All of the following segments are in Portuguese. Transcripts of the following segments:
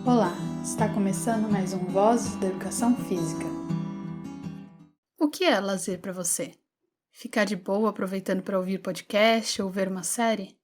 Olá, está começando mais um Vozes da Educação Física. O que é lazer para você? Ficar de boa aproveitando para ouvir podcast ou ver uma série?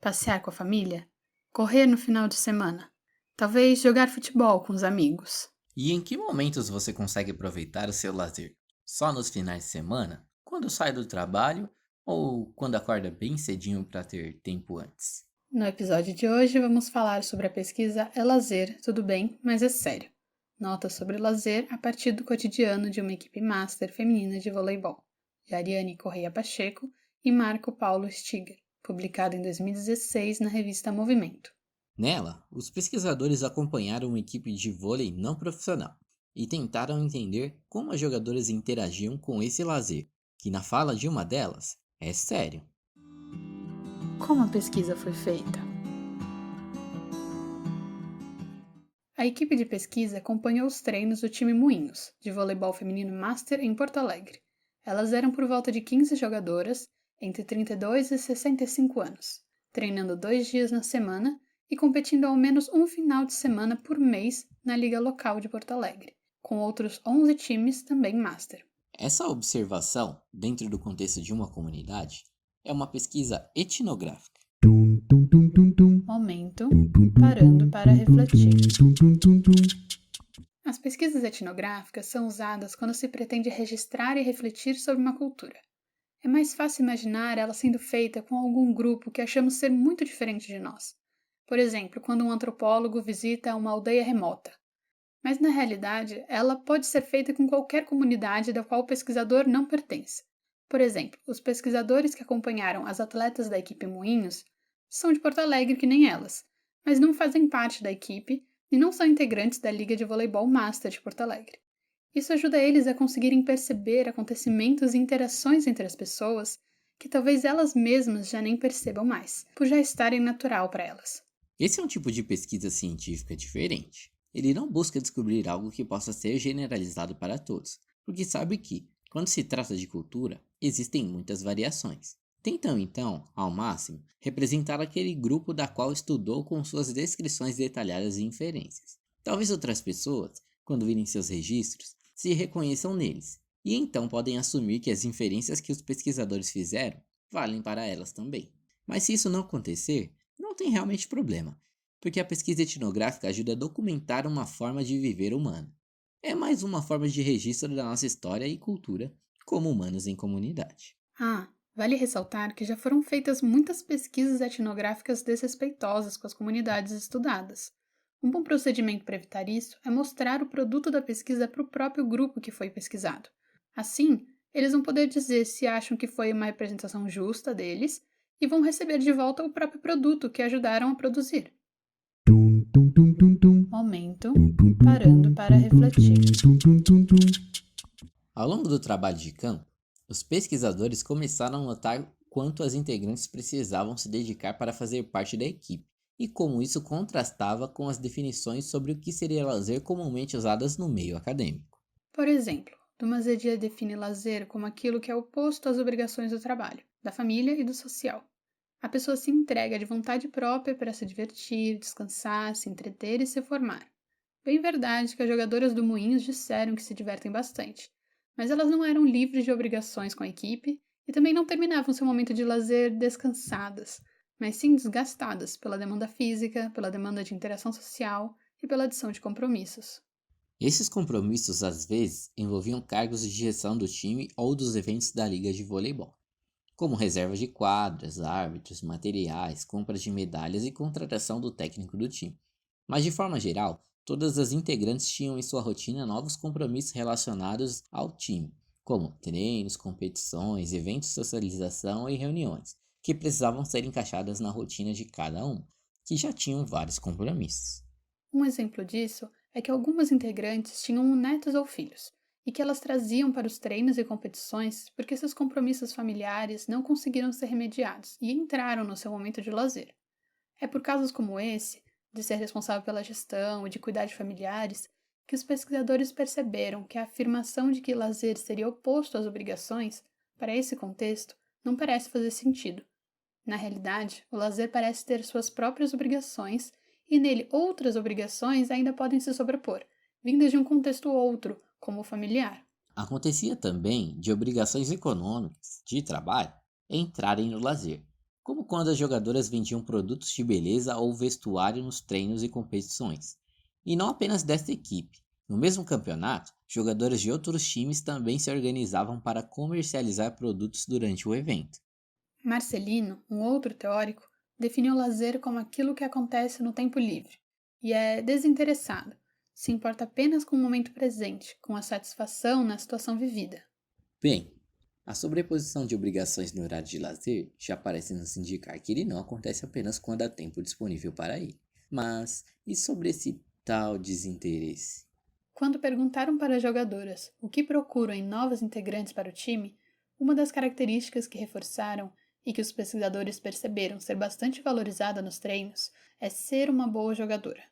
Passear com a família? Correr no final de semana? Talvez jogar futebol com os amigos? E em que momentos você consegue aproveitar o seu lazer? Só nos finais de semana? Quando sai do trabalho? Ou quando acorda bem cedinho para ter tempo antes? No episódio de hoje vamos falar sobre a pesquisa É Lazer, Tudo Bem, Mas é Sério. Notas sobre lazer a partir do cotidiano de uma equipe master feminina de voleibol, de Ariane Correia Pacheco e Marco Paulo Stiger, publicado em 2016 na revista Movimento. Nela, os pesquisadores acompanharam uma equipe de vôlei não profissional e tentaram entender como as jogadoras interagiam com esse lazer, que na fala de uma delas é sério. Como a pesquisa foi feita? A equipe de pesquisa acompanhou os treinos do time Moinhos, de voleibol feminino master em Porto Alegre. Elas eram por volta de 15 jogadoras, entre 32 e 65 anos, treinando 2 dias na semana e competindo ao menos um final de semana por mês na liga local de Porto Alegre, com outros 11 times também master. Essa observação, dentro do contexto de uma comunidade, é uma pesquisa etnográfica. Momento, parando para refletir. As pesquisas etnográficas são usadas quando se pretende registrar e refletir sobre uma cultura. É mais fácil imaginar ela sendo feita com algum grupo que achamos ser muito diferente de nós. Por exemplo, quando um antropólogo visita uma aldeia remota. Mas na realidade, ela pode ser feita com qualquer comunidade da qual o pesquisador não pertence. Por exemplo, os pesquisadores que acompanharam as atletas da equipe Moinhos são de Porto Alegre que nem elas, mas não fazem parte da equipe e não são integrantes da Liga de Voleibol Master de Porto Alegre. Isso ajuda eles a conseguirem perceber acontecimentos e interações entre as pessoas que talvez elas mesmas já nem percebam mais, por já estarem natural para elas. Esse é um tipo de pesquisa científica diferente. Ele não busca descobrir algo que possa ser generalizado para todos, porque sabe que, quando se trata de cultura, existem muitas variações. Tentam, então, ao máximo, representar aquele grupo da qual estudou com suas descrições detalhadas e inferências. Talvez outras pessoas, quando virem seus registros, se reconheçam neles, e então podem assumir que as inferências que os pesquisadores fizeram valem para elas também. Mas se isso não acontecer, não tem realmente problema, porque a pesquisa etnográfica ajuda a documentar uma forma de viver humana. É mais uma forma de registro da nossa história e cultura como humanos em comunidade. Vale ressaltar que já foram feitas muitas pesquisas etnográficas desrespeitosas com as comunidades estudadas. Um bom procedimento para evitar isso é mostrar o produto da pesquisa para o próprio grupo que foi pesquisado. Assim, eles vão poder dizer se acham que foi uma representação justa deles e vão receber de volta o próprio produto que ajudaram a produzir. Momento, parando para refletir. Ao longo do trabalho de campo, os pesquisadores começaram a notar quanto as integrantes precisavam se dedicar para fazer parte da equipe e como isso contrastava com as definições sobre o que seria lazer comumente usadas no meio acadêmico. Por exemplo, Dumazedia define lazer como aquilo que é oposto às obrigações do trabalho, da família e do social. A pessoa se entrega de vontade própria para se divertir, descansar, se entreter e se formar. Bem verdade que as jogadoras do Moinhos disseram que se divertem bastante, mas elas não eram livres de obrigações com a equipe e também não terminavam seu momento de lazer descansadas, mas sim desgastadas pela demanda física, pela demanda de interação social e pela adição de compromissos. Esses compromissos às vezes envolviam cargos de direção do time ou dos eventos da liga de voleibol, como reserva de quadras, árbitros, materiais, compras de medalhas e contratação do técnico do time. Mas de forma geral, todas as integrantes tinham em sua rotina novos compromissos relacionados ao time, como treinos, competições, eventos de socialização e reuniões, que precisavam ser encaixadas na rotina de cada um, que já tinham vários compromissos. Um exemplo disso é que algumas integrantes tinham netos ou filhos, e que elas traziam para os treinos e competições porque seus compromissos familiares não conseguiram ser remediados e entraram no seu momento de lazer. É por casos como esse, de ser responsável pela gestão e de cuidar de familiares, que os pesquisadores perceberam que a afirmação de que lazer seria oposto às obrigações, para esse contexto, não parece fazer sentido. Na realidade, o lazer parece ter suas próprias obrigações e nele outras obrigações ainda podem se sobrepor, vindas de um contexto outro, como o familiar. Acontecia também de obrigações econômicas, de trabalho, entrarem no lazer, como quando as jogadoras vendiam produtos de beleza ou vestuário nos treinos e competições. E não apenas desta equipe. No mesmo campeonato, jogadoras de outros times também se organizavam para comercializar produtos durante o evento. Marcelino, um outro teórico, definiu o lazer como aquilo que acontece no tempo livre e é desinteressado, se importa apenas com o momento presente, com a satisfação na situação vivida. Bem, a sobreposição de obrigações no horário de lazer já parece nos indicar que ele não acontece apenas quando há tempo disponível para ele. Mas e sobre esse tal desinteresse? Quando perguntaram para as jogadoras o que procuram em novos integrantes para o time, uma das características que reforçaram e que os pesquisadores perceberam ser bastante valorizada nos treinos é ser uma boa jogadora,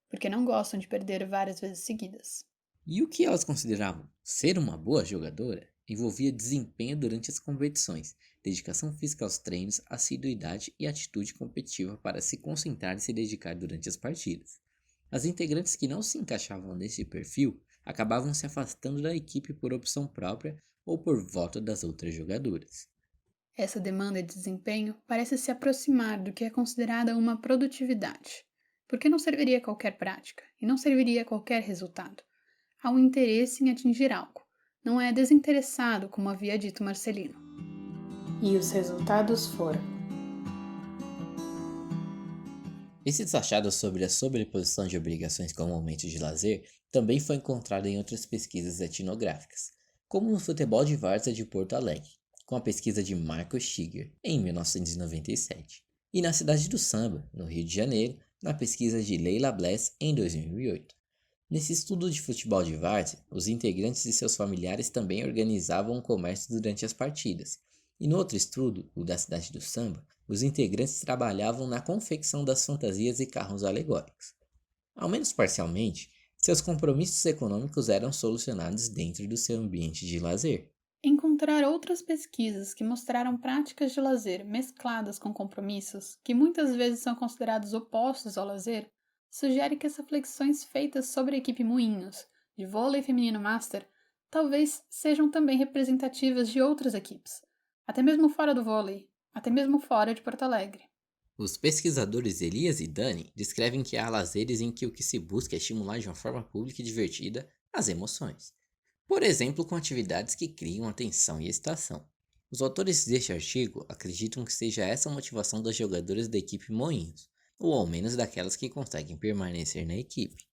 porque não gostam de perder várias vezes seguidas. E o que elas consideravam ser uma boa jogadora envolvia desempenho durante as competições, dedicação física aos treinos, assiduidade e atitude competitiva para se concentrar e se dedicar durante as partidas. As integrantes que não se encaixavam nesse perfil acabavam se afastando da equipe por opção própria ou por voto das outras jogadoras. Essa demanda de desempenho parece se aproximar do que é considerada uma produtividade, porque não serviria qualquer prática e não serviria qualquer resultado. Há um interesse em atingir algo, não é desinteressado, como havia dito Marcelino. E os resultados foram. Esses achados sobre a sobreposição de obrigações com momentos de lazer também foi encontrado em outras pesquisas etnográficas, como no futebol de várzea de Porto Alegre, com a pesquisa de Marco Stiger, em 1997, e na cidade do Samba, no Rio de Janeiro, na pesquisa de Leila Bless, em 2008. Nesse estudo de futebol de várzea, os integrantes e seus familiares também organizavam o comércio durante as partidas. E no outro estudo, o da cidade do samba, os integrantes trabalhavam na confecção das fantasias e carros alegóricos. Ao menos parcialmente, seus compromissos econômicos eram solucionados dentro do seu ambiente de lazer. Encontrar outras pesquisas que mostraram práticas de lazer mescladas com compromissos, que muitas vezes são considerados opostos ao lazer, sugere que as reflexões feitas sobre a equipe Moinhos, de vôlei feminino master, talvez sejam também representativas de outras equipes, até mesmo fora do vôlei, até mesmo fora de Porto Alegre. Os pesquisadores Elias e Dani descrevem que há lazeres em que o que se busca é estimular de uma forma pública e divertida as emoções. Por exemplo, com atividades que criam atenção e excitação. Os autores deste artigo acreditam que seja essa a motivação das jogadoras da equipe Moinhos, ou ao menos daquelas que conseguem permanecer na equipe.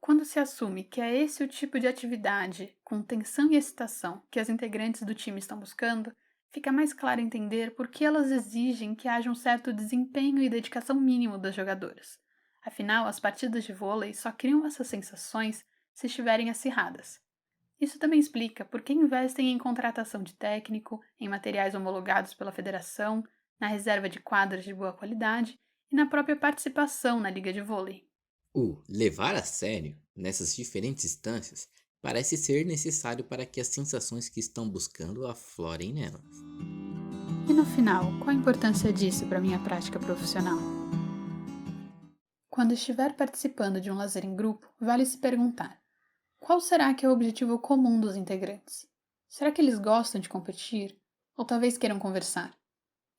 Quando se assume que é esse o tipo de atividade, com tensão e excitação, que as integrantes do time estão buscando, fica mais claro entender por que elas exigem que haja um certo desempenho e dedicação mínimo das jogadoras. Afinal, as partidas de vôlei só criam essas sensações se estiverem acirradas. Isso também explica por que investem em contratação de técnico, em materiais homologados pela federação, na reserva de quadras de boa qualidade e na própria participação na liga de vôlei. O levar a sério, nessas diferentes instâncias, parece ser necessário para que as sensações que estão buscando aflorem nelas. E no final, qual a importância disso para minha prática profissional? Quando estiver participando de um lazer em grupo, vale se perguntar: qual será que é o objetivo comum dos integrantes? Será que eles gostam de competir? Ou talvez queiram conversar?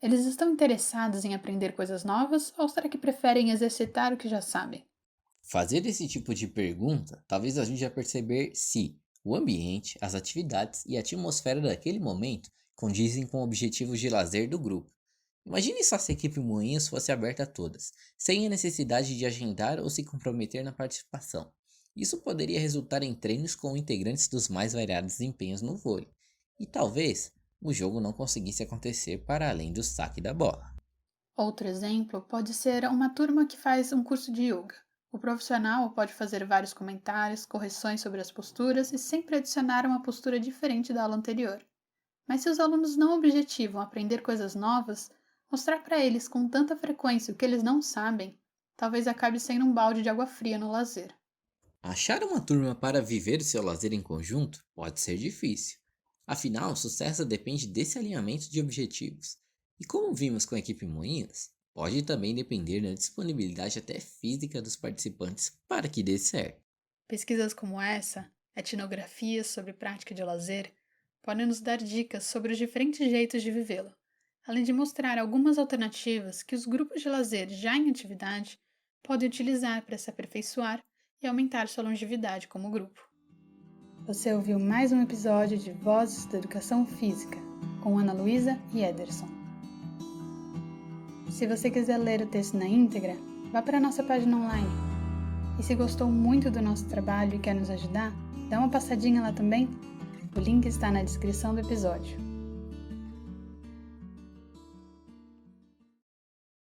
Eles estão interessados em aprender coisas novas ou será que preferem exercitar o que já sabem? Fazer esse tipo de pergunta talvez ajude a perceber se o ambiente, as atividades e a atmosfera daquele momento condizem com objetivos de lazer do grupo. Imagine só se a equipe Moinhos fosse aberta a todas, sem a necessidade de agendar ou se comprometer na participação. Isso poderia resultar em treinos com integrantes dos mais variados desempenhos no vôlei, e talvez o jogo não conseguisse acontecer para além do saque da bola. Outro exemplo pode ser uma turma que faz um curso de yoga. O profissional pode fazer vários comentários, correções sobre as posturas e sempre adicionar uma postura diferente da aula anterior. Mas se os alunos não objetivam aprender coisas novas, mostrar para eles com tanta frequência o que eles não sabem, talvez acabe sendo um balde de água fria no lazer. Achar uma turma para viver o seu lazer em conjunto pode ser difícil. Afinal, o sucesso depende desse alinhamento de objetivos. E como vimos com a equipe Moinhos, Pode também depender da disponibilidade até física dos participantes para que dê certo. Pesquisas como essa, etnografias sobre prática de lazer, podem nos dar dicas sobre os diferentes jeitos de vivê-lo, além de mostrar algumas alternativas que os grupos de lazer já em atividade podem utilizar para se aperfeiçoar e aumentar sua longevidade como grupo. Você ouviu mais um episódio de Vozes da Educação Física, com Ana Luísa e Ederson. Se você quiser ler o texto na íntegra, vá para a nossa página online. E se gostou muito do nosso trabalho e quer nos ajudar, dá uma passadinha lá também. O link está na descrição do episódio.